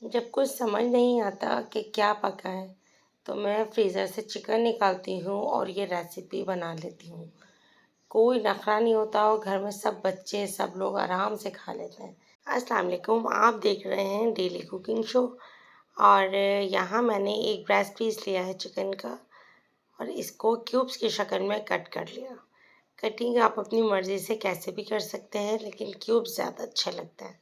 जब कुछ समझ नहीं आता कि क्या पकाएं, तो मैं फ्रीज़र से चिकन निकालती हूँ और ये रेसिपी बना लेती हूँ। कोई नखरा नहीं होता और घर में सब बच्चे सब लोग आराम से खा लेते हैं। अस्सलाम वालेकुम, आप देख रहे हैं डेली कुकिंग शो। और यहाँ मैंने एक ब्रेस्ट पीस लिया है चिकन का और इसको क्यूब्स की शक्ल में कट कर लिया। कटिंग आप अपनी मर्ज़ी से कैसे भी कर सकते हैं, लेकिन क्यूब्स ज़्यादा अच्छा लगता है।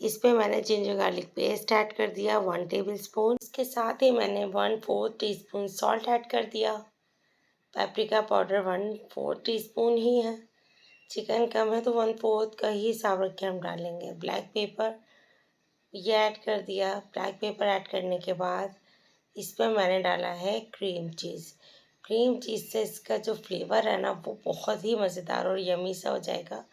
इस पे मैंने जिंजर गार्लिक पेस्ट ऐड कर दिया 1 टेबलस्पून। इसके साथ ही मैंने 1/4 टीस्पून सॉल्ट ऐड कर दिया। पेपरिका पाउडर 1/4 टीस्पून ही है। चिकन कम है तो 1/4 का ही हिसाब रख के हम डालेंगे। ब्लैक पेपर ये ऐड कर दिया। ब्लैक पेपर ऐड करने के बाद इस पर मैंने डाला है क्रीम चीज़। क्रीम चीज़ से इसका जो फ्लेवर है ना, वो बहुत ही मज़ेदार और यमी सा हो जाएगा।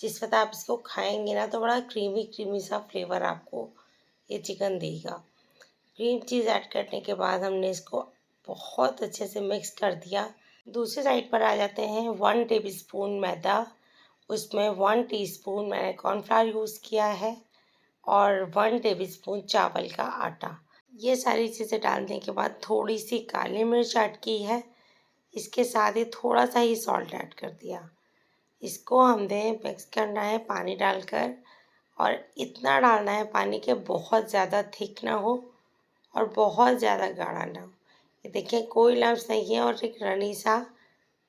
जिस वक्त आप इसको खाएंगे ना, तो बड़ा क्रीमी क्रीमी सा फ्लेवर आपको ये चिकन देगा। क्रीम चीज़ ऐड करने के बाद हमने इसको बहुत अच्छे से मिक्स कर दिया। दूसरी साइड पर आ जाते हैं। 1 टेबलस्पून मैदा, उसमें 1 टीस्पून मैंने कॉर्नफ्लावर यूज़ किया है और 1 टेबलस्पून चावल का आटा। ये सारी चीज़ें डालने के बाद थोड़ी सी काली मिर्च ऐड की है। इसके साथ ही थोड़ा सा ही सॉल्ट ऐड कर दिया। इसको हमने मिक्स करना है पानी डालकर, और इतना डालना है पानी के बहुत ज़्यादा थिक ना हो और बहुत ज़्यादा गाढ़ा ना हो। ये देखिए कोई लम्स नहीं है और एक रनी सा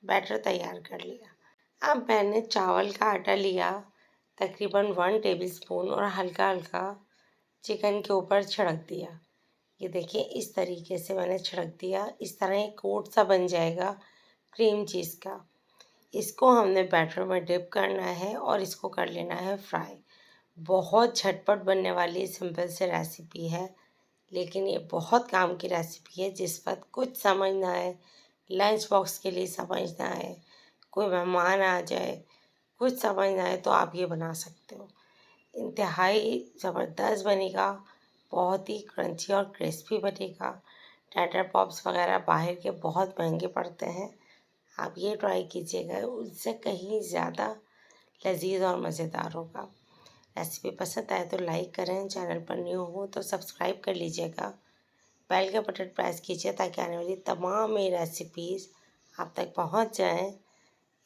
बैटर तैयार कर लिया। अब मैंने चावल का आटा लिया, तकरीबन 1 टेबलस्पून, और हल्का हल्का चिकन के ऊपर छिड़क दिया। ये देखिए इस तरीके से मैंने छिड़क दिया। इस तरह एक कोट सा बन जाएगा क्रीम चीज़ का। इसको हमने बैटर में डिप करना है और इसको कर लेना है फ्राई। बहुत झटपट बनने वाली सिंपल सी रेसिपी है, लेकिन ये बहुत काम की रेसिपी है। जिस वक्त कुछ समझ ना आए, लंच बॉक्स के लिए समझ ना आए, कोई मेहमान आ जाए, कुछ समझ ना आए, तो आप ये बना सकते हो। इंतहाई ज़बरदस्त बनेगा, बहुत ही क्रंची और क्रिस्पी बनेगा। टाटा पॉप्स वगैरह बाहर के बहुत महंगे पड़ते हैं, आप ये ट्राई कीजिएगा, उससे कहीं ज़्यादा लजीज और मज़ेदार होगा। रेसिपी पसंद आए तो लाइक करें, चैनल पर न्यू हो तो सब्सक्राइब कर लीजिएगा, बेल का बटन प्रेस कीजिए ताकि आने वाली तमाम मेरी रेसिपीज़ आप तक पहुंच जाएं।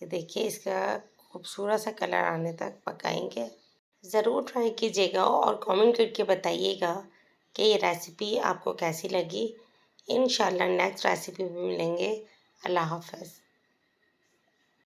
ये देखिए इसका खूबसूरत सा कलर आने तक पकाएंगे। ज़रूर ट्राई कीजिएगा और कमेंट करके बताइएगा कि ये रेसिपी आपको कैसी लगी। इंशाल्लाह नेक्स्ट रेसिपी में मिलेंगे। अल्लाह हाफ़िज़।